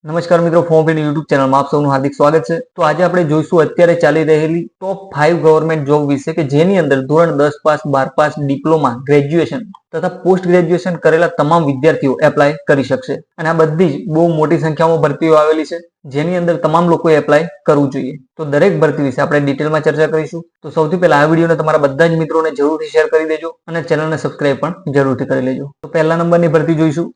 નમસ્કાર મિત્રો, form fill YouTube ચેનલમાં આપ સૌનું હાર્દિક સ્વાગત છે। તો આજે આપણે જોઈશું અત્યારે ચાલી રહેલી ટોપ 5 ગવર્મેન્ટ જોબ વિશે કે જેની અંદર ધોરણ 10 પાસ, 12 પાસ, ડિપ્લોમા, ગ્રેજ્યુએશન તથા પોસ્ટ ગ્રેજ્યુએશન કરેલા તમામ વિદ્યાર્થીઓ એપ્લાય કરી શકશે અને આ બધી જ બહુ મોટી સંખ્યામાં ભરતીઓ આવેલી છે જેની અંદર તમામ લોકોએ એપ્લાય કરવું જોઈએ। તો દરેક ભરતી વિશે આપણે ડિટેલમાં ચર્ચા કરીશું। તો સૌથી પહેલા આ વિડીયોને તમારા બધા જ મિત્રોને જરૂરથી શેર કરી દેજો અને ચેનલને સબસ્ક્રાઇબ પણ જરૂરથી કરી લેજો। તો પહેલા નંબરની ભરતી જોઈશું।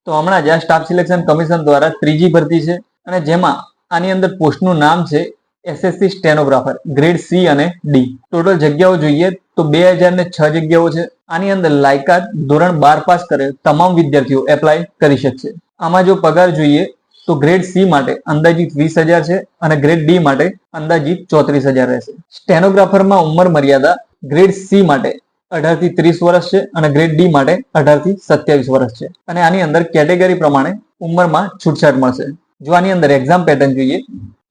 તો હમણાં જ આ સ્ટાફ સિલેક્શન કમિશન દ્વારા ત્રીજી ભરતી છે અને જેમાં આની અંદર પોસ્ટનું નામ છે એસએસસી સ્ટેનોગ્રાફર ગ્રેડ સી અને ડી। ટોટલ જગ્યાઓ જોઈએ તો 2006 જગ્યાઓ છે। આની અંદર લાયકાત ધોરણ 12 પાસ કરેલ તમામ વિદ્યાર્થીઓ એપ્લાય કરી શકશે। આમાં જો પગાર જોઈએ તો ગ્રેડ સી માટે અંદાજિત 20,000 છે અને ગ્રેડ ડી માટે અંદાજિત 34,000 રહેશે। સ્ટેનોગ્રાફરમાં ઉંમર મર્યાદા ગ્રેડ સી માટે 18 થી 30 વર્ષ છે અને ગ્રેડ ડી માટે 18 થી 27 વર્ષ છે અને આની અંદર કેટેગરી પ્રમાણે ઉંમરમાં છૂટછાટ મળશે। જો આની અંદર એક્ઝામ પેટર્ન જોઈએ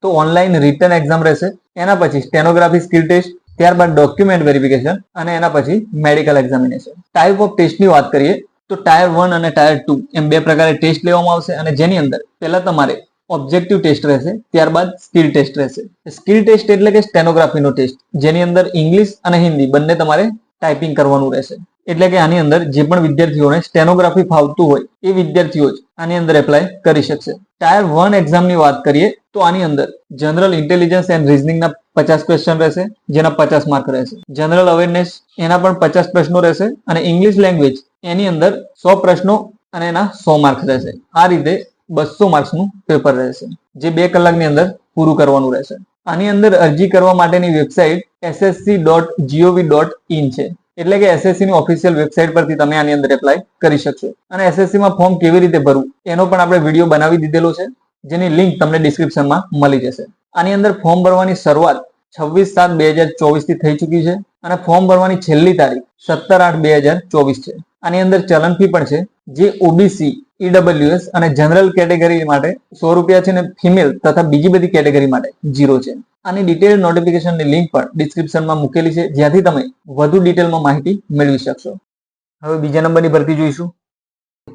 તો ઓનલાઈન રિટન એક્ઝામ રહેશે, એના પછી સ્ટેનોગ્રાફી સ્કિલ ટેસ્ટ, ત્યારબાદ ડોક્યુમેન્ટ વેરિફિકેશન અને એના પછી મેડિકલ એક્ઝામિનેશન। ટાઈપ ઓફ ટેસ્ટની વાત કરીએ તો ટાયર 1 અને ટાયર 2 એમ બે પ્રકારે ટેસ્ટ લેવામાં આવશે અને જેની અંદર પહેલા તમારે ઓબ્જેક્ટિવ ટેસ્ટ રહેશે, ત્યારબાદ સ્કિલ ટેસ્ટ રહેશે। સ્કિલ ટેસ્ટ એટલે કે સ્ટેનોગ્રાફીનો ટેસ્ટ જેની અંદર ઇંગ્લિશ અને હિન્દી બંને તમારે ટાઈપિંગ કરવાનું રહેશે। એટલે કે આની અંદર જે પણ વિદ્યાર્થીઓને સ્ટેનોગ્રાફી ફાવતું હોય એ વિદ્યાર્થીઓ જ આની અંદર એપ્લાય કરી શકશે। ટાયર 1 એક્ઝામની વાત કરીએ તો આની અંદર જનરલ ઇન્ટેલિજન્સ એન્ડ રીઝનિંગના 50 ક્વેશ્ચન રહેશે જેના 50 માર્ક રહેશે। જનરલ અવેરનેસ એના પણ 50 પ્રશ્નો રહેશે અને ઇંગ્લિશ લેંગ્વેજ એની અંદર 100 પ્રશ્નો અને એના 100 માર્ક રહેશે। આ રીતે 200 માર્ક્સનું પેપર રહેશે જે 2 કલાકની અંદર પૂરું કરવાનું રહેશે। આની અંદર અરજી કરવા માટેની વેબસાઇટ ssc.gov.in છે, એટલે કે એસએસસી ની ઓફિશિયલ વેબસાઇટ પરથી તમે આની અંદર એપ્લાય કરી શકશો। અને એસએસસી માં ફોર્મ કેવી રીતે ભરવું એનો પણ આપણે વિડીયો બનાવી દીધેલો છે જેની લિંક તમને ડિસ્ક્રિપ્શનમાં મળી જશે। આની અંદર ફોર્મ ભરવાની શરૂઆત 26/7/2024 થી થઈ ચૂકી છે અને ફોર્મ ભરવાની છેલ્લી તારીખ 17/8/2024 છે। આની અંદર ચલન ફી પણ છે જે ઓબીસી, ઈડબ્લ્યુએસ અને જનરલ કેટેગરી માટે 100 રૂપિયા છે અને ફિમેલ તથા બીજી બધી કેટેગરી માટે 0 છે। આની ડિટેલ નોટિફિકેશનની લિંક પણ ડિસ્ક્રિપ્શનમાં મૂકેલી છે જ્યાંથી તમે વધુ ડિટેલમાં માહિતી મેળવી શકશો। હવે બીજા નંબરની ભરતી જોઈશું।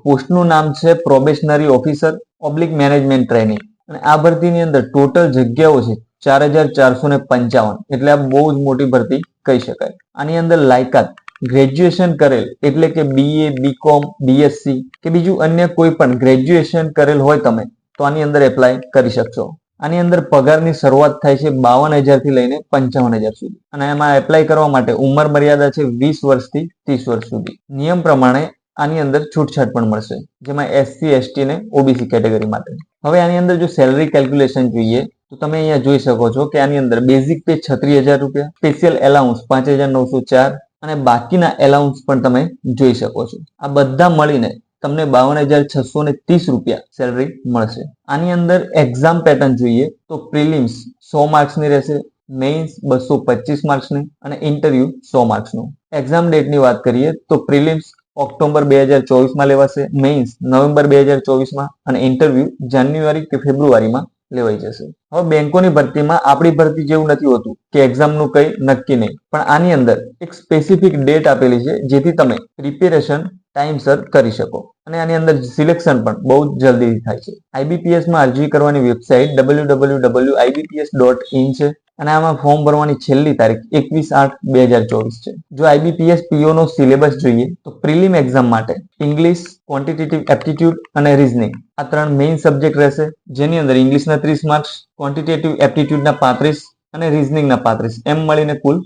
પોસ્ટનું નામ છે probationary officer oblique management training અને આ ભરતીની અંદર ટોટલ જગ્યાઓ છે 4,455, એટલે આ બહુ જ મોટી ભરતી કહી શકાય। આની અંદર લાયકાત ગ્રેજ્યુએશન કરેલ એટલે કે બીએ, બીકોમ, બીએસસી કે બીજું અન્ય કોઈ પણ ગ્રેજ્યુએશન કરેલ હોય તમે તો આની અંદર એપ્લાય કરી શકશો। આની અંદર પગારની શરૂઆત થાય છે 52,000 થી લઈને 55,000 સુધી અને એમાં એપ્લાય કરવા માટે ઉંમર મર્યાદા છે 20 વર્ષથી 30 વર્ષ સુધી। નિયમ પ્રમાણે આની અંદર છૂટછાટ પણ મળશે જેમાં એસસી, એસટી ને ઓબીસી કેટેગરી માટે। હવે આની અંદર જો સેલરી કેલ્ક્યુલેશન જોઈએ તો તમે અહીંયા જોઈ શકો છો કે આની અંદર બેઝિક પે 36,000 રૂપિયા, સ્પેશિયલ એલાઉન્સ 5,904 અને બાકીના એલાઉન્સ પણ તમે જોઈ શકો છો। આ બધા મળીને તમને 52,630 રૂપિયા સેલરી મળશે। આની અંદર એક્ઝામ પેટર્ન જોઈએ તો પ્રિલિમ્સ 100 માર્ક્સની રહેશે, મેઇન્સ 225 માર્ક્સની અને ઇન્ટરવ્યુ 100 માર્ક્સનું। એક્ઝામ ડેટની વાત કરીએ તો પ્રિલિમ્સ ઓક્ટોબર 2024માં લેવાશે, મેઇન્સ નવેમ્બર 2024માં અને ઇન્ટરવ્યુ જાન્યુઆરી કે ફેબ્રુઆરીમાં લેવાઈ જશે। હવે બેંકોની ભરતીમાં આપણી ભરતી જેવું નથી હોતું કે એક્ઝામનું કંઈ નક્કી નહીં, પણ આની અંદર એક સ્પેસિફિક ડેટ આપેલી છે જેથી તમે પ્રિપેરેશન ટાઈમસર કરી શકો અને આની અંદર સિલેક્શન પણ બહુ જલ્દી થાય છે। આઈબીપીએસમાં અરજી કરવાની વેબસાઇટ www.ibps.in છે અને આમાં ફોર્મ ભરવાની છેલ્લી તારીખ 21/8/2024 છે। જો આઈબીપીએસ પીઓ નો સિલેબસ જોઈએ તો પ્રિલિમ એક્ઝામ માટે ઇંગ્લિશ, ક્વોન્ટિટેટિવ એપ્ટિટ્યુડ અને રીઝનિંગ આ 3 મેઇન સબ્જેક્ટ રહેશે જેની અંદર ઇંગ્લિશના 30 માર્ક્સ, ક્વોન્ટિટેટિવ એપ્ટિટ્યુડના 35 અને રીઝનિંગના 35 એમ મળીને કુલ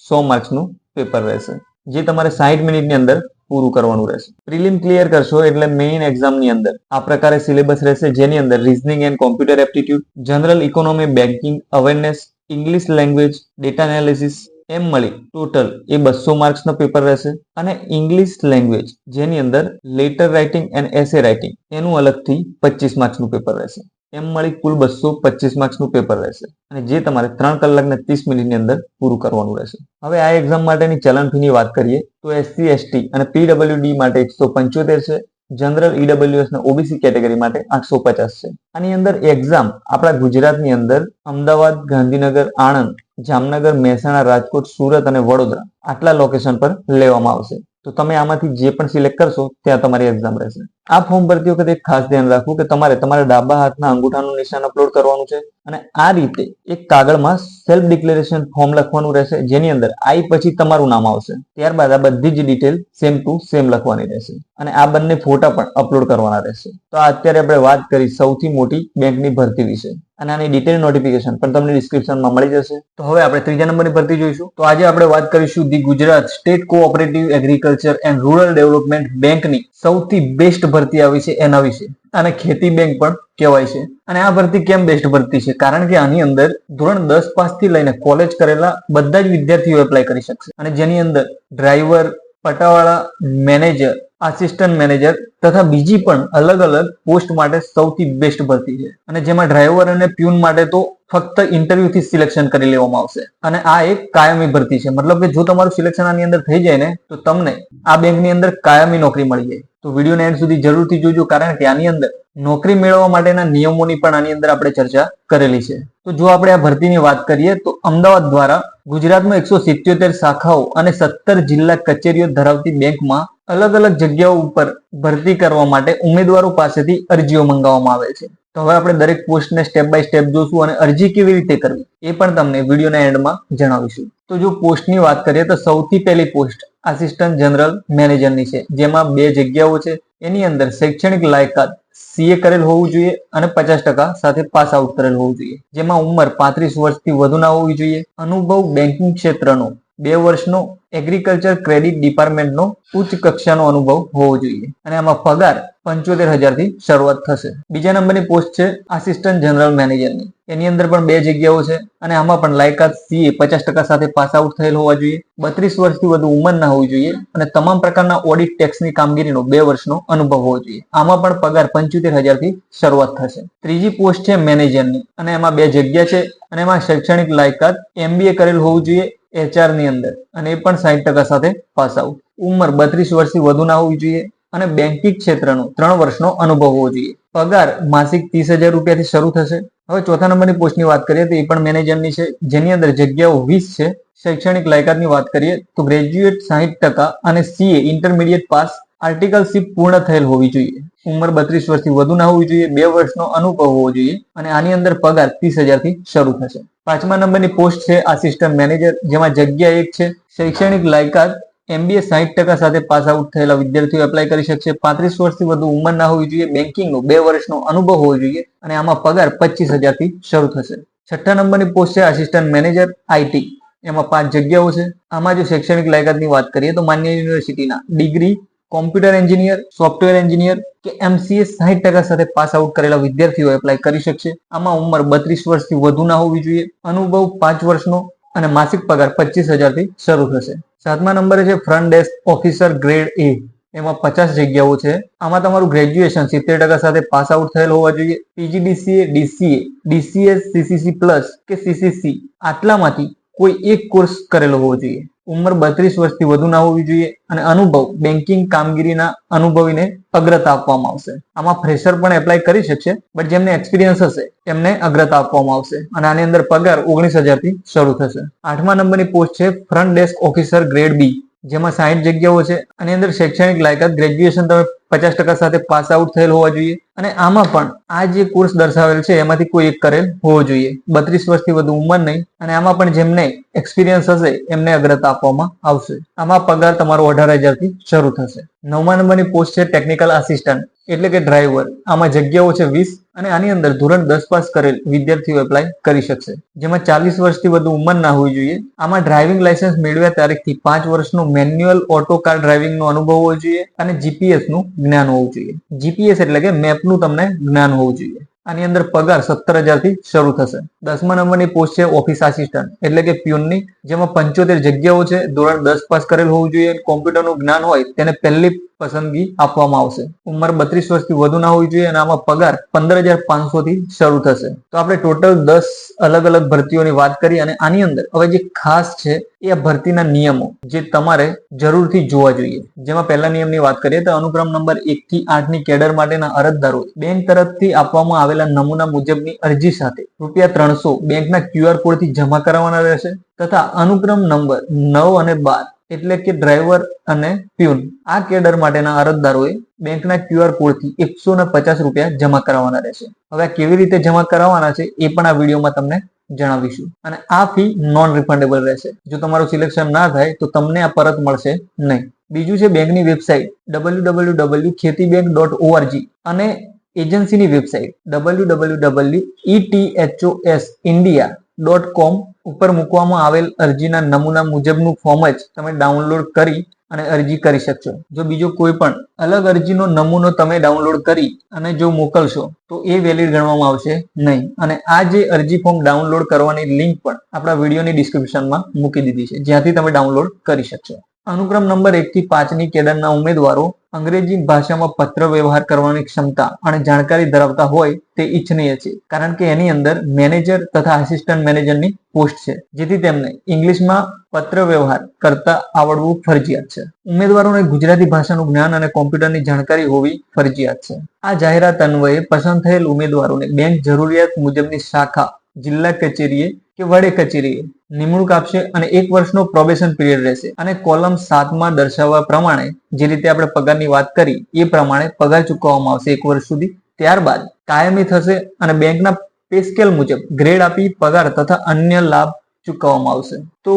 100 માર્ક્સનું પેપર રહેશે જે તમારે 60 મિનિટની અંદર પૂરું કરવાનું રહેશે। પ્રિલિમ ક્લિયર કરશો એટલે મેઇન એક્ઝામની અંદર આ પ્રકારે સિલેબસ રહેશે જેની અંદર reasoning and computer aptitude, general economy, banking, awareness, English language, data analysis એમ મળી ટોટલ એ 200 માર્ક્સનો પેપર રહેશે અને ઇંગ્લિશ લેંગ્વેજ જેની અંદર letter writing and essay writing એનું અલગથી 25 માર્ક્સનું પેપર રહેશે। એમ મળી કુલ 225 માર્ક્સનું પેપર રહેશે અને જે તમારે 3 કલાક ને 30 મિનિટની અંદર પૂરું કરવાનું રહેશે। હવે આ એક્ઝામ માટેની ચલન ફીની વાત કરીએ તો એસસી, એસટી અને પીડબ્લ્યુડી માટે 175 છે, જનરલ, ઈડબ્લ્યુએસ અને ઓબીસી કેટેગરી માટે 850 છે। આની અંદર એક્ઝામ આપણા ગુજરાતની અંદર અમદાવાદ, ગાંધીનગર, આણંદ, જામનગર, મહેસાણા, રાજકોટ, સુરત અને વડોદરા આટલા લોકેશન પર લેવામાં આવશે। તો તમે આમાંથી જે પણ સિલેક્ટ કરશો ત્યાં તમારી એક્ઝામ રહેશે. આ ફોર્મ ભરતી વખતે એક ખાસ ધ્યાન રાખવું કે તમારે તમારા ડાબા હાથના અંગૂઠાનું નિશાન અપલોડ કરવાનું છે અને આ રીતે એક કાગળમાં સેલ્ફ ડિક્લેરેશન ફોર્મ લખવાનું રહેશે, જેની અંદર આઈ પછી તમારું નામ આવશે. ત્યારબાદ આ બધી જ ડિટેલ સેમ ટુ સેમ લખવાની રહેશે અને આ બંને ફોટા પણ અપલોડ કરવાના રહેશે. તો અત્યારે આપણે વાત કરી સૌથી મોટી બેંકની ભરતી વિશે અને આની ડિટેલ નોટિફિકેશન પણ તમને ડિસ્ક્રિપ્શનમાં મળી જશે. તો હવે આપણે ત્રીજા નંબરની ભરતી જોઈશું. તો આજે આપણે વાત કરીશું the Gujarat state cooperative agriculture and rural development બેંકની સૌથી બેસ્ટ ભરતી આવી છે એના વિશે. અને ખેતી બેંક પણ કહેવાય છે. અને આ ભરતી કેમ બેસ્ટ ભરતી છે? કારણ કે આની અંદર ધોરણ 10 પાસ થી લઈને કોલેજ કરેલા બધા જ વિદ્યાર્થીઓ એપ્લાય કરી શકશે અને જેની અંદર ડ્રાઈવર, પટાવાળા, મેનેજર, આસિસ્ટન્ટ મેનેજર તથા બીજી પણ અલગ અલગ પોસ્ટ માટે સૌથી બેસ્ટ ભરતી છે. અને જેમાં ડ્રાઈવર અને પ્યુન માટે તો ફક્ત ઇન્ટરવ્યુ થી સિલેક્શન કરી લેવામાં આવશે અને આ એક કાયમી ભરતી છે. મતલબ કે જો તમારું સિલેક્શન આની અંદર થઈ જાય ને તો તમને આ બેંકની અંદર કાયમી નોકરી મળી જાય. તો વિડીયોને એન્ડ સુધી જરૂરથી જોજો, કારણ કે આની અંદર નોકરી મેળવવા માટેના નિયમોની પણ આની અંદર આપણે ચર્ચા કરેલી છે. તો જો આપણે આ ભરતીની વાત કરીએ તો અમદાવાદ દ્વારા ગુજરાતમાં 177 શાખાઓ અને 17 જિલ્લા કચેરીઓ ધરાવતી બેંકમાં અલગ અલગ જગ્યાઓ ઉપર ભરતી કરવા માટે ઉમેદવારો પાસેથી અરજીઓ મંગાવવામાં આવે છે. તો હવે આપણે દરેક પોસ્ટને સ્ટેપ બાય સ્ટેપ જોશું અને અરજી કેવી રીતે કરવી એ પણ તમને વિડીયોના એન્ડમાં જણાવીશું. તો જો પોસ્ટની વાત કરીએ તો સૌથી પહેલી પોસ્ટ આસિસ્ટન્ટ જનરલ મેનેજરની છે, જેમાં 2 જગ્યાઓ છે. એની અંદર શૈક્ષણિક લાયકાત CA કરેલ હોવું જોઈએ અને 50% સાથે પાસ આઉટ કરેલ હોવું જોઈએ. જેમાં ઉંમર 35 વર્ષથી વધુ ના હોવી જોઈએ. અનુભવ બેન્કિંગ ક્ષેત્રનો 2 વર્ષનો, એગ્રીકલ્ચર ક્રેડિટ ડિપાર્ટમેન્ટનો ઉચ્ચ કક્ષાનો અનુભવ હોવો જોઈએ અને આમાં પગાર 75,000 થી શરૂઆત થશે. બીજા નંબરની પોસ્ટ છે આસિસ્ટન્ટ જનરલ મેનેજરની. એની અંદર પણ 2 જગ્યાઓ છે અને આમાં પણ લાયકાત CA 50% સાથે પાસ આઉટ થયેલ હોવા જોઈએ. 32 વર્ષથી વધુ ઉંમર ના હોવી જોઈએ અને તમામ પ્રકારના ઓડિટ ટેક્સની કામગીરીનો 2 વર્ષનો અનુભવ હોવો જોઈએ. આમાં પણ પગાર 75,000 થી શરૂઆત થશે. ત્રીજી પોસ્ટ છે મેનેજરની અને એમાં 2 જગ્યા છે અને એમાં શૈક્ષણિક લાયકાત MBA કરેલ હોવું જોઈએ HR ની અંદર અને એ પણ 60% સાથે પાસ આઉટ. ઉંમર 32 વર્ષથી વધુ ના હોવી જોઈએ અને બેન્કિંગ ક્ષેત્રનો 3 વર્ષનો અનુભવ હોવો જોઈએ. પગાર માસિક 30,000 રૂપિયાથી શરૂ થશે. હવે ચોથા નંબરની પોસ્ટની વાત કરીએ તો એ પણ મેનેજરની છે, જેની અંદર જગ્યાઓ 20 છે. શૈક્ષણિક લાયકાતની વાત કરીએ તો ગ્રેજ્યુએટ 60% અને CA ઇન્ટરમીડિયેટ પાસ, આર્ટિકલશીપ પૂર્ણ થયેલ હોવી જોઈએ. ઉંમર 32 વર્ષથી વધુ ના હોવી જોઈએ. 2 વર્ષનો અનુભવ હોવો જોઈએ અને આની અંદર પગાર 30,000 થી શરૂ થશે. પાંચમા નંબરની પોસ્ટ છે આસિસ્ટન્ટ મેનેજર, જેમાં જગ્યા 1 છે. શૈક્ષણિક લાયકાત MBA 60% સાથે પાસ આઉટ થયેલા વિદ્યાર્થીઓ એપ્લાય કરી શકશે. 35 વર્ષથી વધુ ઉંમર ના હોવી જોઈએ. બેન્કિંગનો 2 વર્ષનો અનુભવ હોવો જોઈએ અને આમાં પગાર 25,000 થી શરૂ થશે. છઠ્ઠા નંબરની પોસ્ટ છે આસિસ્ટન્ટ મેનેજર IT. એમાં 5 જગ્યાઓ છે. આમાં જો શૈક્ષણિક લાયકાતની વાત કરીએ તો માન્ય યુનિવર્સિટીના degree, computer engineer, software engineer કે MCA 60% સાથે પાસ આઉટ કરેલા વિદ્યાર્થીઓ એપ્લાય કરી શકશે. આમાં ઉંમર 32 વર્ષથી વધુ ના હોવી જોઈએ. અનુભવ 5 વર્ષનો અને માસિક પગાર 25,000 થી શરૂ થશે. સાતમા નંબરે છે front desk officer grade A. એમાં 50 જગ્યાઓ છે. આમાં તમારું ગ્રેજ્યુએશન 70% સાથે પાસ આઉટ થયેલ હોવા જોઈએ. PGDCA, DCA, DCS, CCC plus કે CCC આટલામાંથી કોઈ એક કોર્સ કરેલો હોવો જોઈએ. ઉંમર 32 વર્ષથી વધુ ના હોવી જોઈએ અને અનુભવ બેન્કિંગ કામગીરીના અનુભવીને અગ્રતા આપવામાં આવશે. આમાં ફ્રેશર પણ એપ્લાય કરી શકશે, બટ જેમને એક્સપિરિયન્સ હશે એમને અગ્રતા આપવામાં આવશે અને આની અંદર પગાર 19,000 થી શરૂ થશે. આઠમા નંબરની પોસ્ટ છે front desk officer grade B, જેમાં 60 જગ્યાઓ છે. આની અંદર શૈક્ષણિક લાયકાત ગ્રેજ્યુએશન તમે 50% સાથે પાસ આઉટ થયેલ હોવા જોઈએ અને આમાં પણ આ જે કોર્સ દર્શાવેલ છે એમાંથી કોઈ એક કરેલ હોવો જોઈએ. 32 વર્ષથી વધુ ઉંમર નહીં અને આમાં પણ જેમને એક્સપિરિયન્સ હશે એમને અગ્રતા આપવામાં આવશે. આમાં પગાર તમારો 18,000 થી શરૂ થશે. નવમા નંબરની પોસ્ટ છે ટેકનિકલ આસિસ્ટન્ટ એટલે કે ડ્રાઈવર. આમાં જગ્યાઓ છે 20 અને આની અંદર ધોરણ 10 પાસ કરેલ વિદ્યાર્થીઓ એપ્લાય કરી શકશે. જેમાં 40 વર્ષથી વધુ ઉંમર ના હોવી જોઈએ. આમાં ડ્રાઇવિંગ લાયસન્સ મેળવ્યા તારીખથી 5 વર્ષનો મેન્યુઅલ ઓટો કાર ડ્રાઇવિંગનો અનુભવ હોવો જોઈએ અને GPS નું જ્ઞાન હોવું જોઈએ. GPS એટલે કે મેપનું તમને જ્ઞાન હોવું જોઈએ. આની અંદર પગાર 17,000 થી શરૂ થશે. 10મા નંબરની પોસ્ટ છે ઓફિસ આસિસ્ટન્ટ એટલે કે પ્યુનની, જેમાં 75 જગ્યાઓ છે. ધોરણ 10 પાસ કરેલ હોવું જોઈએ. કોમ્પ્યુટરનું જ્ઞાન હોય તેને પહેલી પસંદગી આપવામાં આવશે. ઉંમર 32 વર્ષથી વધુ ના હોવી જોઈએ અને આમાં પગાર 15,500 થી શરૂ થશે. તો આપણે ટોટલ 10 અલગ અલગ ભરતીઓની વાત કરી અને આની અંદર હવે જે ખાસ છે એ આ ભરતીના નિયમો જે તમારે જરૂરથી જોવા જોઈએ. જેમાં પહેલા નિયમની વાત કરીએ તો અનુક્રમ નંબર 1 થી 8 ની કેડર માટેના અરજદારો બેંક તરફથી આપવામાં આવેલા નમૂના મુજબની અરજી સાથે ₹300 બેંકના QR કોડથી જમા કરાવવાના રહેશે તથા અનુક્રમ નંબર 9 અને 12 એટલે કે ડ્રાઈવર અને પ્યુન. આ કેડર માટેના અરજદારોએ બેંકના QR કોડથી 150 રૂપિયા જમા કરાવવાના રહેશે. હવે આ કેવી રીતે જમા કરાવવાના છે એ પણ આ વિડીયોમાં તમને જણાવીશું. અને આ ફી નોન રિફંડેબલ રહેશે. જો તમારું સિલેક્શન ના થાય તો તમને આ પરત મળશે નહીં. બીજું છે બેંકની વેબસાઇટ www.khetibank.org અને એજન્સીની વેબસાઇટ www.ethosindia.com ઉપર મૂકવામાં આવેલ અરજીના નમૂના મુજબનું ફોર્મ જ તમે ડાઉનલોડ કરી અને અરજી કરી શકશો. જો બીજો કોઈ પણ અલગ અરજીનો નમૂનો તમે ડાઉનલોડ કરી અને જો મોકલશો તો એ વેલિડ ગણવામાં આવશે નહીં. અને આ જે અરજી ફોર્મ ડાઉનલોડ કરવાની લિંક પણ આપણા વિડીયોની ડિસ્ક્રિપ્શનમાં મૂકી દીધી છે, જ્યાંથી તમે ડાઉનલોડ કરી શકશો. અનુક્રમ નંબર 1 થી 5 ની કેડરના ઉમેદવારો અંગ્રેજી ભાષામાં પત્ર વ્યવહાર કરવાની ક્ષમતા અને જાણકારી ધરાવતા હોય તે ઈચ્છનીય છે, કારણ કે એની અંદર મેનેજર તથા આસિસ્ટન્ટ મેનેજરની પોસ્ટ છે, જેથી તેમને ઇંગ્લિશમાં પત્ર વ્યવહાર કરતા આવડવું ફરજિયાત છે. ઉમેદવારોને ગુજરાતી ભાષાનું જ્ઞાન અને કોમ્પ્યુટરની જાણકારી હોવી ફરજિયાત છે. આ જાહેરાત અન્વયે પસંદ થયેલ ઉમેદવારોને બેંક જરૂરિયાત મુજબની શાખા, જિલ્લા કચેરીએ કે વડે કચેરીએ નિમણૂક આપશે અને 1 વર્ષનો પ્રોબેશન પીરિયડ રહેશે. અને કોલમ 7 માં દર્શાવવા પ્રમાણે જે રીતે આપણે પગારની વાત કરી એ પ્રમાણે પગાર ચૂકવવામાં આવશે 1 વર્ષ સુધી. ત્યારબાદ કાયમી થશે અને બેંકના પે સ્કેલ મુજબ ગ્રેડ આપી પગાર તથા અન્ય લાભ ચૂકવવામાં આવશે. તો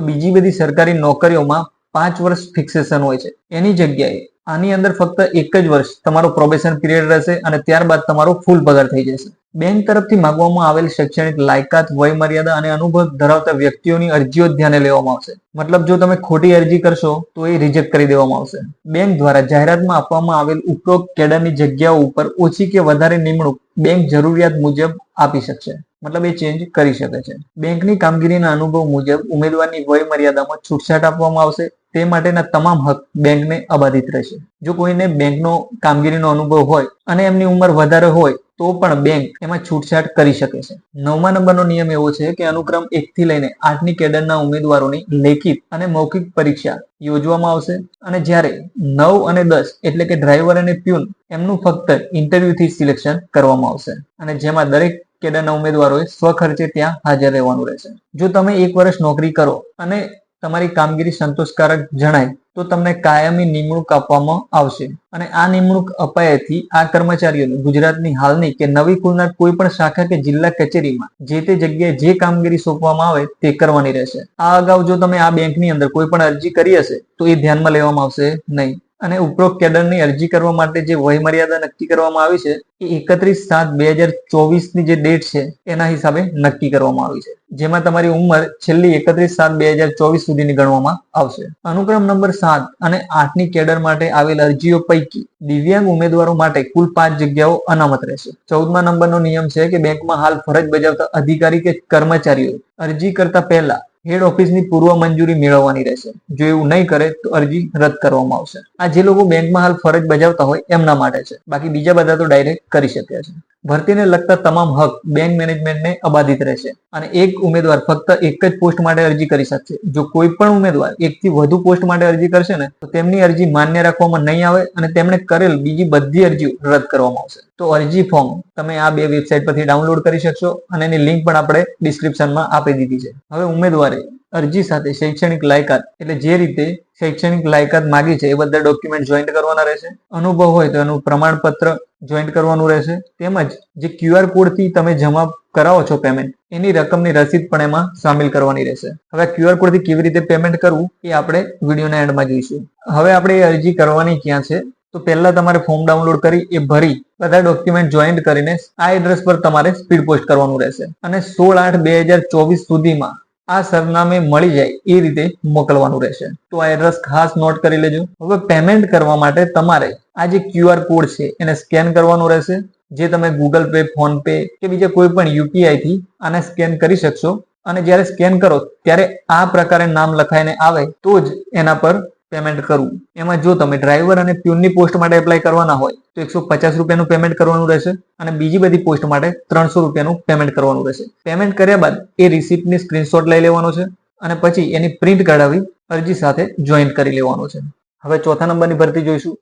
બીજી બધી સરકારી નોકરીઓમાં 5 વર્ષ ફિક્સેશન હોય છે, એની જગ્યાએ આની અંદર ફક્ત 1 જ વર્ષ તમારો પ્રોબેશન પીરિયડ રહેશે અને ત્યારબાદ તમારો ફૂલ પગાર થઈ જશે. બેંક તરફથી માંગવામાં આવેલ શૈક્ષણિક લાયકાત, વય મર્યાદા અને અનુભવ ધરાવતા વ્યક્તિઓની અરજીઓ ધ્યાને લેવામાં આવશે. મતલબ જો તમે ખોટી અરજી કરશો તો એ રિજેક્ટ કરી દેવામાં આવશે. બેંક દ્વારા જાહેરાતમાં આપવામાં આવેલ ઉપરોક્ત કેડરની જગ્યાઓ ઉપર ઓછી કે વધારે નિમણૂક બેંક જરૂરિયાત મુજબ આપી શકશે. મતલબ એ ચેન્જ કરી શકે છે. બેંકની કામગીરીના અનુભવ મુજબ ઉમેદવારની વય મર્યાદામાં છૂટછાટ આપવામાં આવશે. તે માટેના તમામ હક બેંકને અબાધિત રહેશે. જો કોઈને બેંકનો કામગીરીનો અનુભવ હોય અને એમની ઉંમર વધારે હોય તો પણ બેંક એમાં છૂટછાટ કરી શકે છે. 9મા નંબરનો નિયમ એવો છે કે અનુક્રમ 1 થી લઈને 8 ની કેડરના ઉમેદવારોની લેખિત અને મૌખિક પરીક્ષા યોજવામાં આવશે. અને જ્યારે 9 અને 10 એટલે કે ડ્રાઈવર અને પ્યુન એમનું ફક્ત ઇન્ટરવ્યુથી સિલેક્શન કરવામાં આવશે. અને જેમાં દરેક કેડરના ઉમેદવારોએ સ્વખર્ચે ત્યાં હાજર રહેવાનું રહેશે. જો તમે 1 વર્ષ નોકરી કરો અને તમારી કામગીરી સંતોષકારક જણાય તો તમને કાયમી નિમણૂક આપવામાં આવશે. અને આ નિમણૂક અપાયાથી આ કર્મચારીઓને ગુજરાતની હાલની કે નવી ખુલનાર કોઈ પણ શાખા કે જિલ્લા કચેરીમાં જે તે જગ્યાએ જે કામગીરી સોંપવામાં આવે તે કરવાની રહેશે. આ અગાઉ જો તમે આ બેંકની અંદર કોઈ પણ અરજી કરી હશે તો એ ધ્યાનમાં લેવામાં આવશે નહીં. અને ઉપરોક્ત કેડરની અરજી કરવા માટે જે વય મર્યાદા નક્કી કરવામાં આવી છે એ 31/7/2024 ની જે ડેટ છે એના હિસાબે નક્કી કરવામાં આવી છે, જેમાં તમારી ઉંમર છેલ્લી 31/7/2024 સુધીની ગણવામાં આવશે. અનુક્રમ નંબર 7 અને 8 ની કેડર માટે આવેલ અરજીઓ પૈકી દિવ્યાંગ ઉમેદવારો માટે કુલ 5 જગ્યાઓ અનામત રહેશે. 14મા નંબરનો નિયમ છે કે બેંકમાં હાલ ફરજ બજાવતા અધિકારી કે કર્મચારીઓ અરજી કરતા પહેલા હેડ ઓફિસની પૂર્વ મંજૂરી મેળવવાની રહેશે. જો એવું નહીં કરે તો અરજી રદ કરવામાં આવશે. આ જે લોકો બેંકમાં હાલ ફરજ બજાવતા હોય એમના માટે છે, બાકી બીજા બધા તો ડાયરેક્ટ કરી શકે છે. ભરતીને લગતા તમામ હક બેંક મેનેજમેન્ટને અબાધિત રહેશે. અને એક ઉમેદવાર ફક્ત 1 જ પોસ્ટ માટે અરજી કરી શકશે. જો કોઈ પણ ઉમેદવાર 1 થી વધુ પોસ્ટ માટે અરજી કરશે ને તો તેમની અરજી માન્ય રાખવામાં નહીં આવે અને તેમણે કરેલ બીજી બધી અરજીઓ રદ કરવામાં આવશે. તો અરજી ફોર્મ તમે આ 2 વેબસાઇટ પરથી ડાઉનલોડ કરી શકશો અને એની લિંક પણ આપણે ડિસ્ક્રિપ્શનમાં આપી દીધી છે. હવે ઉમેદવારે અરજી સાથે શૈક્ષણિક લાયકાત એટલે જે રીતે શૈક્ષણિક લાયકાત માંગી છે એ બધા ડોક્યુમેન્ટ જોઈન્ટ કરવાના રહેશે. અનુભવ હોય તો એનું પ્રમાણપત્ર જોઈન્ટ કરવાનું રહેશે. તેમજ જે QR કોડથી તમે જમા કરાવો છો પેમેન્ટ એની રકમની રસીદ પણ એમાં સામેલ કરવાની રહેશે. હવે QR કોડથી કેવી રીતે પેમેન્ટ કરવું એ આપણે વિડીયોના એન્ડમાં જોઈશું. હવે આપણે એ અરજી કરવાની ક્યાં છે તો પહેલા તમારે ફોર્મ ડાઉનલોડ કરી એ ભરી બધા ડોક્યુમેન્ટ જોઈન્ટ કરીને આ એડ્રેસ પર તમારે સ્પીડ પોસ્ટ કરવાનું રહેશે અને 16/8/2024 સુધીમાં આ સરનામે મળી જાય એ રીતે મોકલવાનું રહેશે. તો આ એડ્રેસ ખાસ નોટ કરી લેજો. હવે પેમેન્ટ કરવા માટે તમારે આ જે QR કોડ છે એને સ્કેન કરવાનું રહેશે, જે તમે ગૂગલ પે, ફોન પે કે બીજા કોઈ પણ UPI થી આને સ્કેન કરી શકશો. અને જ્યારે સ્કેન કરો ત્યારે આ પ્રકારે નામ લખાઈને આવે તો જ એના પર પેમેન્ટ કરવું. એમાં જો તમે ડ્રાઈવર અને પ્યુનની પોસ્ટ માટે એપ્લાય કરવાના હોય તો 150 રૂપિયાનું પેમેન્ટ કરવાનું રહેશે અને બીજી બધી પોસ્ટ માટે 300 રૂપિયાનું પેમેન્ટ કરવાનું રહેશે. પેમેન્ટ કર્યા બાદ એ રિસિપ્ટની સ્ક્રીનશોટ લઈ લેવાનો છે અને પછી એની પ્રિન્ટ કઢાવી અરજી સાથે જોઈન્ટ કરી લેવાનો છે. હવે 4થા નંબરની ભરતી જોઈશું,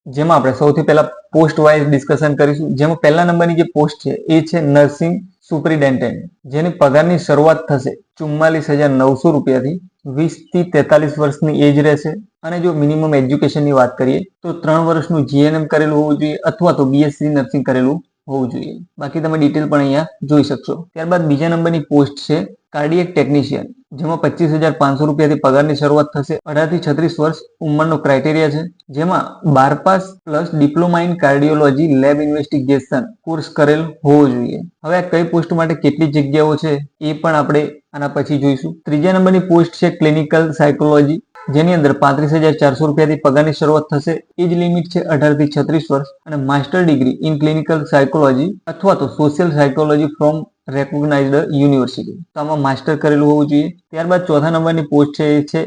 જેમાં આપણે સૌથી પહેલા પોસ્ટ વાઇઝ ડિસ્કશન કરીશું. જેમાં પહેલા નંબરની જે પોસ્ટ છે એ છે નર્સિંગ સુપરિન્ટેન્ડન્ટ, જેની પગારની શરૂઆત થશે 44,900 રૂપિયાથી, 20 થી 43 વર્ષની એજ રહેશે. અને જો મિનિમમ એજ્યુકેશનની વાત કરીએ તો 3 વર્ષનું GNM કરેલું હોવું જોઈએ અથવા તો BSc નર્સિંગ કરેલું હોવું જોઈએ. બાકી તમે ડિટેલ પણ અહીંયા જોઈ શકશો. ત્યારબાદ બીજા નંબરની પોસ્ટ છે કાર્ડિયક ટેકનિશિયન, જેમાં 25,500 રૂપિયાથી પગારની શરૂઆત થશે. 18 થી 36 વર્ષ ઉંમરનો ક્રાઇટેરિયા છે, જેમાં 12 pass plus diploma in cardiology lab investigation course કરેલ હોવો જોઈએ. હવે આ કઈ પોસ્ટ માટે કેટલી જગ્યાઓ છે એ પણ આપણે આના પછી જોઈશું. ત્રીજા નંબરની પોસ્ટ છે ક્લિનિકલ સાયકોલોજી, જેની અંદર 35,400 રૂપિયાથી પગારની શરૂઆત થશે. એજ લિમિટ છે 18 થી 36 વર્ષ અને master degree in clinical psychology અથવા તો સોશિયલ સાયકોલોજી ફ્રોમ રેકોગ્નાઇઝડ યુનિવર્સિટી. તો આમાં માસ્ટર કરેલું હોવું જોઈએ. ત્યારબાદ ચોથા નંબરની પોસ્ટ છે એ છે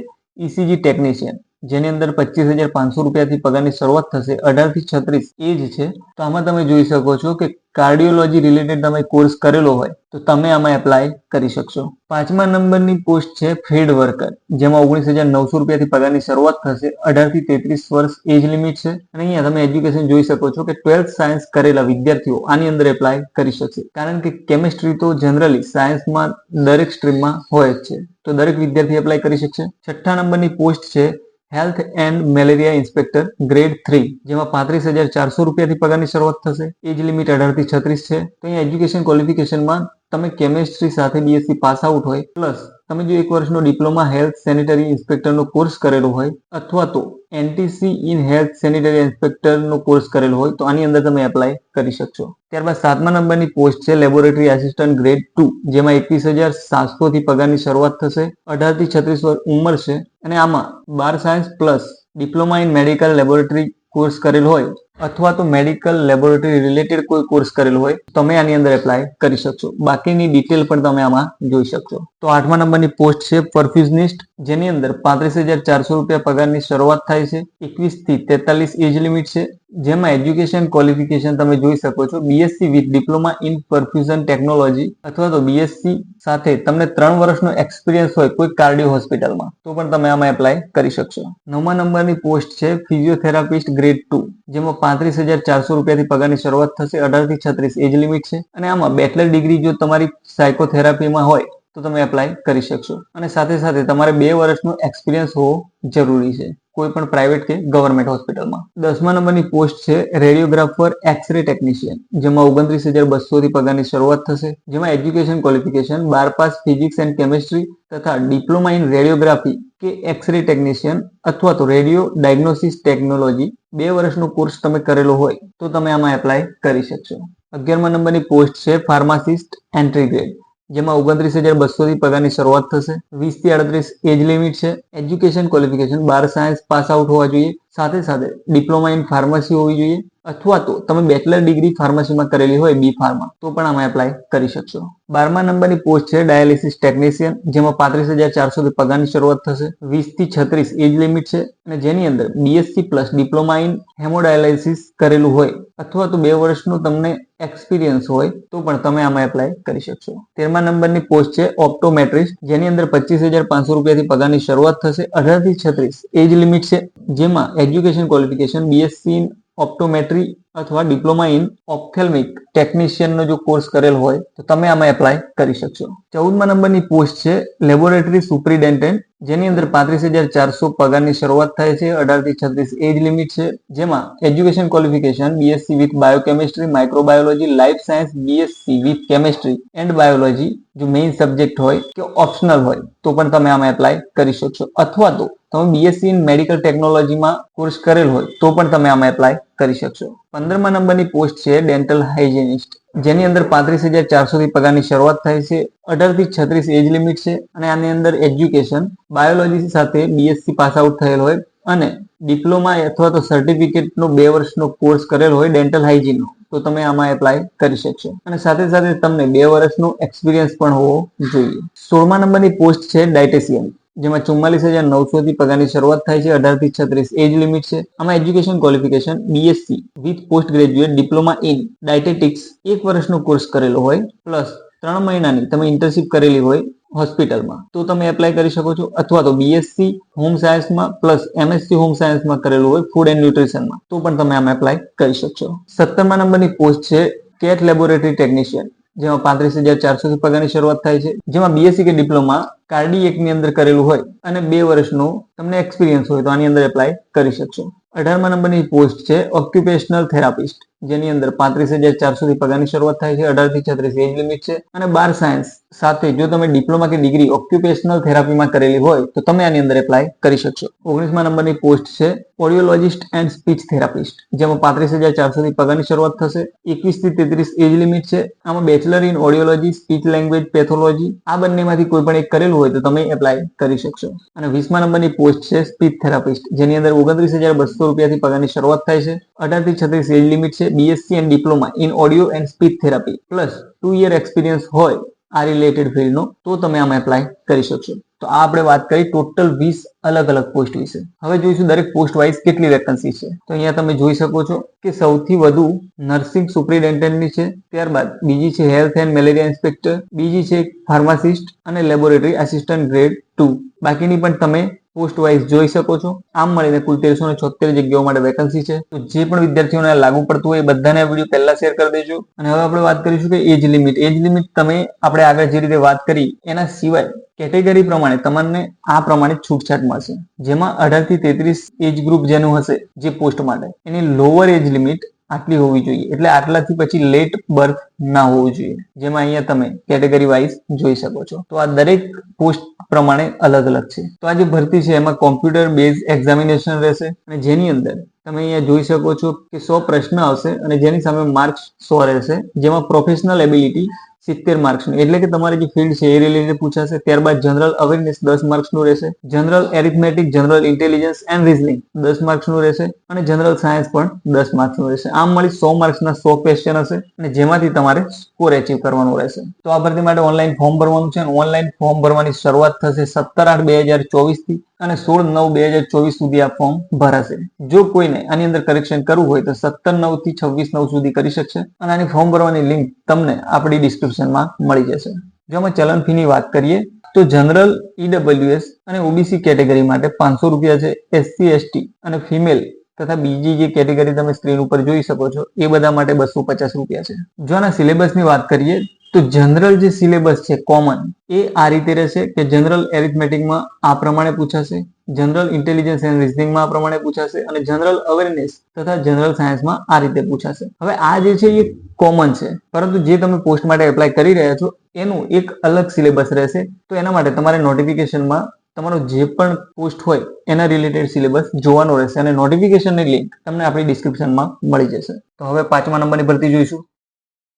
ECG ટેકનિશિયન, જેની અંદર 25,500 રૂપિયાથી પગારની શરૂઆત થશે. 18 થી 36 એજ છે. તો આમાં તમે જોઈ શકો છો કે કાર્ડિયોલોજી રિલેટેડ તમે કોર્સ કરેલો હોય તો તમે આમાં એપ્લાય કરી શકશો. પાંચમા નંબરની પોસ્ટ છે ફિલ્ડ વર્કર, જેમાં 19,900 રૂપિયાથી પગારની શરૂઆત થશે. 18 થી 33 વર્ષ એજ લિમિટ છે. અને અહીંયા તમે એજ્યુકેશન જોઈ શકો છો કે 12th સાયન્સ કરેલા વિદ્યાર્થીઓ આની અંદર એપ્લાય કરી શકશે, કારણ કે કેમિસ્ટ્રી તો જનરલી સાયન્સમાં દરેક સ્ટ્રીમમાં હોય જ છે, તો દરેક વિદ્યાર્થી એપ્લાય કરી શકશે. છઠ્ઠા નંબરની પોસ્ટ છે health and malaria inspector grade 3, જેમાં 35,400 રૂપિયાથી પગારની શરૂઆત થશે. એજ લિમિટ 18 થી 36 છે. તો અહીંયા એજ્યુકેશન ક્વોલિફિકેશનમાં તમે કેમિસ્ટ્રી સાથે BSc પાસ આઉટ હોય પ્લસ તમે જો 1 વર્ષનો ડિપ્લોમા હેલ્થ સેનિટરી ઇન્સ્પેક્ટરનો કોર્સ કરેલો હોય અથવા તો NTC ઇન હેલ્થ સેનિટરી ઇન્સ્પેક્ટરનો કોર્સ કરેલો હોય તો આની અંદર તમે એપ્લાય કરી શકશો. ત્યારબાદ 7મા નંબરની પોસ્ટ છે લેબોરેટરી આસિસ્ટન્ટ ગ્રેડ 2, જેમાં 21,700 થી પગારની શરૂઆત થશે. 18 થી 36 વર્ષ ઉંમર છે અને આમાં 12 science plus diploma in medical laboratory course કરેલ હોય અથવા તો મેડિકલ લેબોરેટરી રિલેટેડ કોઈ કોર્સ કરેલો હોય તમે આની અંદર એપ્લાય કરી શકશો. બાકીની ડિટેલ પણ તમે આમાં જોઈ શકશો. તો 8મા નંબરની પોસ્ટ છે પરફ્યુઝનિસ્ટ, જેની અંદર 35,400 રૂપિયા પગારની શરૂઆત થાય છે. 21 થી 43 એજ લિમિટ છે, જેમાં એજ્યુકેશન ક્વોલિફિકેશન તમે જોઈ શકો છો BSc with diploma in perfusion technology અથવા તો BSc સાથે તમને 3 વર્ષનો એક્સપિરિયન્સ હોય કોઈ કાર્ડિયો હોસ્પિટલમાં તો પણ તમે આમાં એપ્લાય કરી શકશો. 9મા નંબરની પોસ્ટ છે ફિઝિયોથેરાપિસ્ટ ગ્રેડ 2, જેમાં 35,400 રૂપિયાથી પગારની શરૂઆત થશે. 18 થી 36 એજ લિમિટ છે અને આમાં બેચલર ડિગ્રી જો તમારી સાયકોથેરાપીમાં હોય તો તમે એપ્લાય કરી શકશો. અને સાથે સાથે તમારે 2 વર્ષનો એક્સપિરિયન્સ હોવો જરૂરી છે કોઈ પણ પ્રાઇવેટ કે ગવર્મેન્ટ હોસ્પિટલમાં. 10મા નંબરની પોસ્ટ છે રેડિયોગ્રાફર એક્સરે ટેકનિશિયન, જેમાં 29,200 થી પગારની શરૂઆત થશે. જેમાં education qualification 12 pass physics and chemistry તથા ડિપ્લોમા ઇન રેડિયોગ્રાફી કે એક્સરે ટેકનિશિયન અથવા તો રેડિયો ડાયગ્નોસિસ ટેકનોલોજી 2 વર્ષનો કોર્સ તમે કરેલો હોય તો તમે આમાં એપ્લાય કરી શકશો. 11મા નંબરની પોસ્ટ છે ફાર્માસિસ્ટ એન્ટ્રી ગ્રેડ, જેમાં 29,200 થી પગારની શરૂઆત થશે. 20 થી 38 એજ લિમિટ છે. Education qualification 12 science pass out હોવા જોઈએ, સાથે સાથે ડિપ્લોમા ઇન ફાર્મસી હોવી જોઈએ અથવા તો તમે બેચલર ડિગ્રી ફાર્મસીમાં કરેલી હોય B ફાર્મા તો પણ આમાં એપ્લાય કરી શકશો. 12મા નંબરની પોસ્ટ છે ડાયાલિસિસ ટેકનિશિયન, જેમાં 35,400 થી પગારની શરૂઆત થશે. 20 થી 36 એજ લિમિટ છે અને જેની અંદર BSc પ્લસ ડિપ્લોમા ઇન હેમોડાયાલિસિસ કરેલું હોય અથવા તો 2 વર્ષનું તમને એક્સપિરિયન્સ હોય તો પણ તમે આમાં એપ્લાય કરી શકશો. 13મા નંબરની પોસ્ટ છે ઓપ્ટોમેટ્રિસ્ટ, જેની અંદર 25,500 રૂપિયાથી પગારની શરૂઆત થશે. 18 થી 36 એજ લિમિટ છે, જેમાં education qualification BSc in optometry અથવા ડિપ્લોમા ઇન ઓપ્થેલ્મિક ટેકનિશિયનનો જો કોર્સ કરેલ હોય તો તમે આમાં એપ્લાય કરી શકશો. 14મા નંબરની પોસ્ટ છે લેબોરેટરી સુપરિન્ટેન્ડન્ટ, જેની અંદર 35,400 પગારની શરૂઆત થાય છે. 18 થી 36 એજ લિમિટ છે, જેમાં education qualification BSc with biochemistry microbiology life science BSc with chemistry and biology જો મેઇન સબ્જેક્ટ હોય કે ઓપ્શનલ હોય તો પણ તમે આમાં એપ્લાય કરી શકશો અથવા તો તમે BSc ઇન મેડિકલ ટેકનોલોજીમાં કોર્સ કરેલ હોય તો પણ તમે આમાં એપ્લાય કરી શકશો. 15મા નંબરની પોસ્ટ છે ડેન્ટલ હાઇજેનિસ્ટ, જેની અંદર 35,400 થી પગારની શરૂઆત થાય છે. 18 થી 36 એજ લિમિટ છે અને આની અંદર એજ્યુકેશન બાયોલોજી સાથે BSc પાસ આઉટ થયેલ હોય અને ડિપ્લોમા અથવા તો સર્ટિફિકેટનો 2 વર્ષનો કોર્સ કરેલો હોય ડેન્ટલ હાઇજીનનો તો તમે આમાં એપ્લાય કરી શકશો અને સાથે સાથે તમને 2 વર્ષનો એક્સપિરિયન્સ પણ હોવો જોઈએ. 16મા નંબરની પોસ્ટ છે ડાયટેશિયન, જેમાં 44,900 થી પગારની શરૂઆત થાય છે. 18 થી 36 એજ લિમિટ છે. આમાં education qualification BSc with post graduate diploma in dietetics 1 વર્ષનો કોર્સ કરેલો હોય પ્લસ 3 મહિનાની તમે ઇન્ટર્નશિપ કરેલી હોય હોસ્પિટલમાં તો તમે એપ્લાય કરી શકો છો અથવા તો BSc હોમ સાયન્સમાં પ્લસ MSc હોમ સાયન્સમાં કરેલું હોય ફૂડ એન્ડ ન્યુટ્રિશનમાં તો પણ તમે આમાં એપ્લાય કરી શકશો. 17મા નંબરની પોસ્ટ છે કેટ લેબોરેટરી ટેકનિશિયન, જેમાં 35,400 થી પગારની શરૂઆત થાય છે, જેમાં બીએસસી કે ડિપ્લોમા કાર્ડિએક ની અંદર કરેલું હોય અને 2 વર્ષનો તમને એક્સપિરિયન્સ હોય તો આની અંદર એપ્લાય કરી શકશો. 18મા નંબરની પોસ્ટ છે ઓક્યુપેશનલ થેરાપિસ્ટ, જેની અંદર 35,400 થી પગારની શરૂઆત થાય છે, 18 થી 36 એજ લિમિટ છે અને 12 સાયન્સ સાથે જો તમે ડિપ્લોમા કે ડિગ્રી ઓક્યુપેશનલ થેરાપીમાં કરેલી હોય તો તમે આની અંદર એપ્લાય કરી શકશો. 19મા નંબરની પોસ્ટ છે ઓડિયોલોજિસ્ટ એન્ડ સ્પીચ થેરાપિસ્ટ, જેમાં 35,400 થી પગારની શરૂઆત થશે, 21 થી 33 એજ લિમિટ છે. આમાં bachelor in ઓડિયોલોજી, speech language pathology આ બંનેમાંથી કોઈ પણ એક કરેલું હોય તો તમે એપ્લાય કરી શકશો. અને 20મા નંબરની પોસ્ટ છે સ્પીચ થેરાપિસ્ટ, જેની અંદર 29,200 રૂપિયાથી પગારની શરૂઆત થાય છે, 18 થી 36 એજ લિમિટ છે, BSc and diploma in audio and speech therapy plus 2 year experience હોય આ રિલેટેડ ફિલ્ડનો તો તમે આમાં એપ્લાય કરી શકશો. તો આ આપણે વાત કરી ટોટલ 20 અલગ અલગ પોસ્ટ વિશે. હવે જોઈશું દરેક પોસ્ટ વાઇઝ કેટલી વેકન્સી છે. તો અહીંયા તમે જોઈ શકો છો કે સૌથી વધુ નર્સિંગ સુપરિન્ટેન્ડન્ટની છે, ત્યારબાદ બીજી છે હેલ્થ એન્ડ મેલેરિયા ઇન્સ્પેક્ટર, બીજી છે ફાર્માસિસ્ટ અને લેબોરેટરી આસિસ્ટન્ટ ગ્રેડ 2. બાકીની પણ તમે પોસ્ટ વાઇઝ જોઈ શકો છો. આમ મળીને કુલ 1376 જગ્યાઓ માટે વેકન્સી છે. તો જે પણ વિદ્યાર્થીઓને લાગુ પડતું હોય એ બધાને આ વિડીયો પહેલા શેર કરી દેજો. અને હવે આપણે વાત કરીશું કે એજ લિમિટ. એજ લિમિટ તમે આપણે આગળ જે રીતે વાત કરી એના સિવાય કેટેગરી પ્રમાણે તમને આ પ્રમાણે છૂટછાટ મળશે, જેમાં 18 થી 33 એજ ગ્રુપ જેનું હશે જે પોસ્ટ માટે એની લોઅર એજ લિમિટ આટલી હોવી જોઈએ, એટલે આટલાથી પછી લેટ બર્થ ના હોવું જોઈએ, જેમાં અહીંયા તમે કેટેગરી વાઇઝ જોઈ શકો છો. તો આ દરેક પોસ્ટ પ્રમાણે અલગ અલગ છે. તો આ જે ભરતી છે એમાં કોમ્પ્યુટર બેઝ એક્ઝામિનેશન રહેશે અને જેની અંદર તમે અહીંયા જોઈ શકો છો કે 100 પ્રશ્ન આવશે અને જેની સામે માર્ક્સ 100 રહેશે, જેમાં પ્રોફેશનલ એબિલિટી 70 માર્ક્સનું, એટલે કે તમારી જે ફિલ્ડ છે એ રિલેટેડ પૂછાશે. ત્યારબાદ જનરલ અવેરનેસ 10 માર્ક્સનું રહેશે, general arithmetic, general intelligence and reasoning 10 માર્ક્સનું રહેશે અને જનરલ સાયન્સ પણ 10 માર્ક્સનું રહેશે. આમ મળી 100 માર્ક્સના 100 ક્વેશ્ચન હશે અને જેમાંથી તમારે સ્કોર એચીવ કરવાનું રહેશે. તો આ ભરતી માટે ઓનલાઈન ફોર્મ ભરવાનું છે અને ઓનલાઈન ફોર્મ ભરવાની શરૂઆત થશે 17/8/2024 થી અને 16/9/2024 સુધી આ ફોર્મ ભરાશે. જો કોઈને આની અંદર કરેક્શન કરવું હોય તો 17/9 થી 26/9 સુધી કરી શકશે અને આની ફોર્મ ભરવાની લિંક તમને આપણી ડિસ્ક્રિપ્શનમાં મળી જશે. જો અમે ચલણ ફી ની વાત કરીએ તો જનરલ, ઈડબ્લ્યુએસ અને ઓબીસી કેટેગરી માટે 500 રૂપિયા છે, એસસી એસટી અને ફિમેલ તથા બીજી જે કેટેગરી તમે સ્ક્રીન ઉપર જોઈ શકો છો એ બધા માટે 250 રૂપિયા છે. જો આના સિલેબસની વાત કરીએ તો જનરલ જે સિલેબસ છે કોમન એ આ રીતે રહેશે કે જનરલ એરિથમેટિકમાં આ પ્રમાણે પૂછાશે, જનરલ ઇન્ટેલિજન્સ એન્ડ રીઝનિંગમાં આ પ્રમાણે પૂછાશે અને જનરલ અવેરનેસ તથા જનરલ સાયન્સમાં આ રીતે પૂછાશે. હવે આ જે છે એ કોમન છે, પરંતુ જે તમે પોસ્ટ માટે એપ્લાય કરી રહ્યા છો એનું એક અલગ સિલેબસ રહેશે. તો એના માટે તમારે નોટિફિકેશનમાં તમારો જે પણ પોસ્ટ હોય એના રિલેટેડ સિલેબસ જોવાનો રહેશે અને નોટિફિકેશનની લિંક તમને આપણી ડિસ્ક્રિપ્શનમાં મળી જશે. તો હવે 5મા નંબરની ભરતી જોઈશું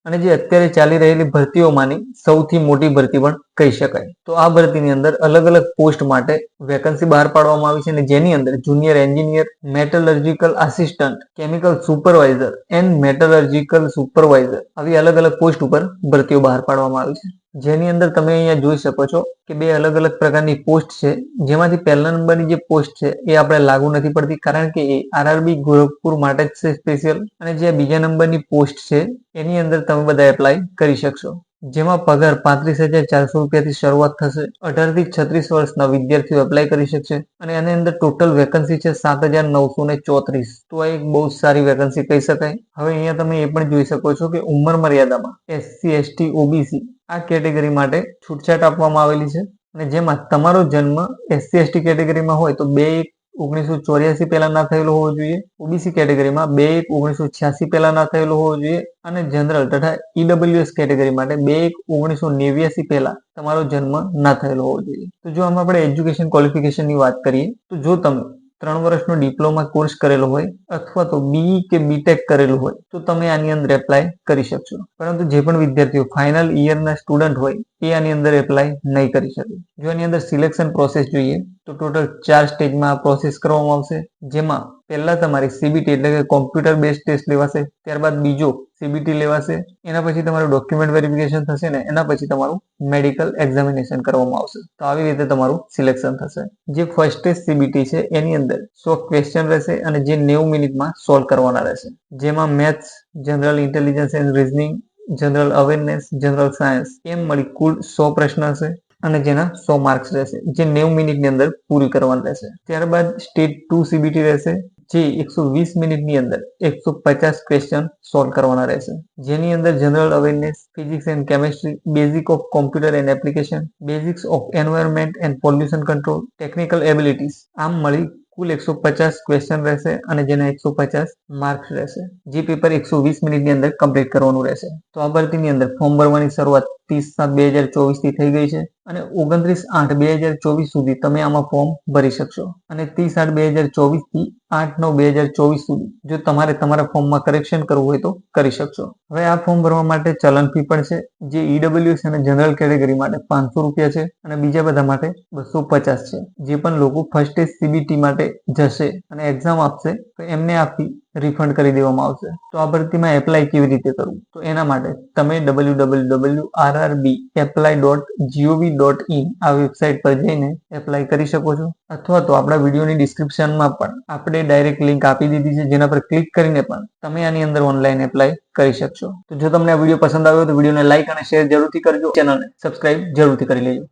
અને જે અત્યારે ચાલી રહેલી ભરતીઓમાંની સૌથી મોટી ભરતી પણ કહી શકાય. તો આ ભરતીની અંદર અલગ અલગ પોસ્ટ માટે વેકન્સી બહાર પાડવામાં આવી છે અને જેની અંદર junior engineer, metallurgical assistant, chemical supervisor and metallurgical supervisor આવી અલગ અલગ પોસ્ટ ઉપર ભરતીઓ બહાર પાડવામાં આવી છે. જેની અંદર તમે અહીંયા જોઈ શકો છો કે 2 અલગ અલગ પ્રકારની પોસ્ટ છે, જેમાંથી પહેલા નંબરની જે પોસ્ટ છે એ આપણે લાગુ નથી પડતી કારણ કે એ આરઆરબી ગોરખપુર માટે જ છે સ્પેશિયલ, અને જે બીજા નંબરની પોસ્ટ છે એની અંદર તમે બધા એપ્લાય કરી શકશો, જેમાં પગાર 35,400 રૂપિયાથી શરૂઆત થશે. 18 થી 36 વર્ષના વિદ્યાર્થીઓ એપ્લાય કરી શકશે અને એની અંદર ટોટલ વેકન્સી છે 7,934. તો આ એક બહુ સારી વેકન્સી કહી શકાય. હવે અહીંયા તમે એ પણ જોઈ શકો છો કે ઉંમર મર્યાદામાં એસસી એસટી ઓબીસી આ કેટેગરી માટે છૂટછાટ આપવામાં આવેલી છે અને જેમાં તમારો જન્મ એસસી એસટી કેટેગરીમાં હોય તો 2/1/1984 પહેલા ના થયેલો હોવો જોઈએ, ઓબીસી કેટેગરીમાં 2/1/1986 પહેલા ના થયેલો હોવો જોઈએ અને જનરલ તથા ઈડબ્લ્યુએસ કેટેગરી માટે 2/1/1989 પહેલા તમારો જન્મ ના થયેલો હોવો જોઈએ. તો જો આમાં આપણે એજ્યુકેશન ક્વોલિફિકેશનની વાત કરીએ તો જો તમે 3 વર્ષનો ડિપ્લોમા કોર્સ કરેલો હોય અથવા તો બીઈ કે બીટેક કરેલું હોય તો તમે આની અંદર એપ્લાય કરી શકશો, પરંતુ જે પણ વિદ્યાર્થીઓ ફાઇનલ યરના સ્ટુડન્ટ હોય એ આની અંદર એપ્લાય નહીં કરી શકે. જો આની અંદર સિલેક્શન પ્રોસેસ જોઈએ તો ટોટલ 4 સ્ટેજમાં આ પ્રોસેસ કરવામાં આવશે, જેમાં પહેલા તમારી સીબીટી એટલે કે કોમ્પ્યુટર બેઝ ટેસ્ટ લેવાશે, ત્યારબાદ બીજો સીબીટી લેવાશે, એના પછી તમારું ડોક્યુમેન્ટ વેરિફિકેશન થશે ને એના પછી તમારું મેડિકલ એક્ઝામિનેશન કરવામાં આવશે. તો આવી રીતે તમારું સિલેક્શન થશે. જે ફર્સ્ટ સ્ટેજ સીબીટી છે એની અંદર 100 ક્વેશ્ચન રહેશે અને જે 90 મિનિટમાં સોલ્વ કરવાના રહેશે, જેમાં maths, general intelligence and reasoning, general awareness, general science એમ મળી કુલ 100 પ્રશ્ન હશે અને જેના 100 માર્ક્સ રહેશે, જે 90 મિનિટની અંદર પૂરી કરવાના રહેશે. ત્યારબાદ સ્ટેજ 2 સીબીટી રહેશે, જે 120 મિનિટની અંદર 150 ક્વેશ્ચન સોલ્વ કરવાના રહેશે, જેની અંદર general awareness, physics and chemistry, basic of computer and application, basics of environment and pollution control, technical abilities, આમ મળી કુલ 150 ક્વેશ્ચન રહેશે અને જેના 150 માર્ક્સ રહેશે, જે પેપર 120 મિનિટની અંદર કમ્પ્લીટ કરવાનું રહેશે. તો આ ભરતીની અંદર ફોર્મ ભરવાની શરૂઆત 30/7/2024 થી થઈ ગઈ છે અને 29/8/2024 સુધી તમે આમાં ફોર્મ ભરી શકશો અને 30/8/2024 થી 8/9/2024 સુધી જો તમારે તમારા ફોર્મમાં કરેક્શન કરવું હોય તો કરી શકશો. હવે આ ફોર્મ ભરવા માટે ચલણ ફી પણ છે, જે ઈડબ્લ્યુએસ અને જનરલ કેટેગરી માટે 500 રૂપિયા છે અને બીજા બધા માટે 250 છે. જે પણ લોકો ફર્સ્ટ સ્ટેજ સીબીટી માટે જશે અને એક્ઝામ આપશે તો એમને આ ફી રિફંડ કરી દેવામાં આવશે. તો આ ભરતીમાં એપ્લાય કેવી રીતે કરવું, તો એના માટે તમે www.rrbapply.gov.in આ વેબસાઇટ પર જઈને એપ્લાય કરી શકો છો, અથવા તો આપણા વિડીયોની ડિસ્ક્રિપ્શનમાં પણ આપણે ડાયરેક્ટ લિંક આપી દીધી છે, જેના પર ક્લિક કરીને પણ તમે આની અંદર ઓનલાઈન એપ્લાય કરી શકશો. તો જો તમને આ વિડીયો પસંદ આવ્યો તો વિડીયોને લાઈક અને શેર જરૂરથી કરજો, ચેનલને સબસ્ક્રાઇબ જરૂરથી કરી લેજો.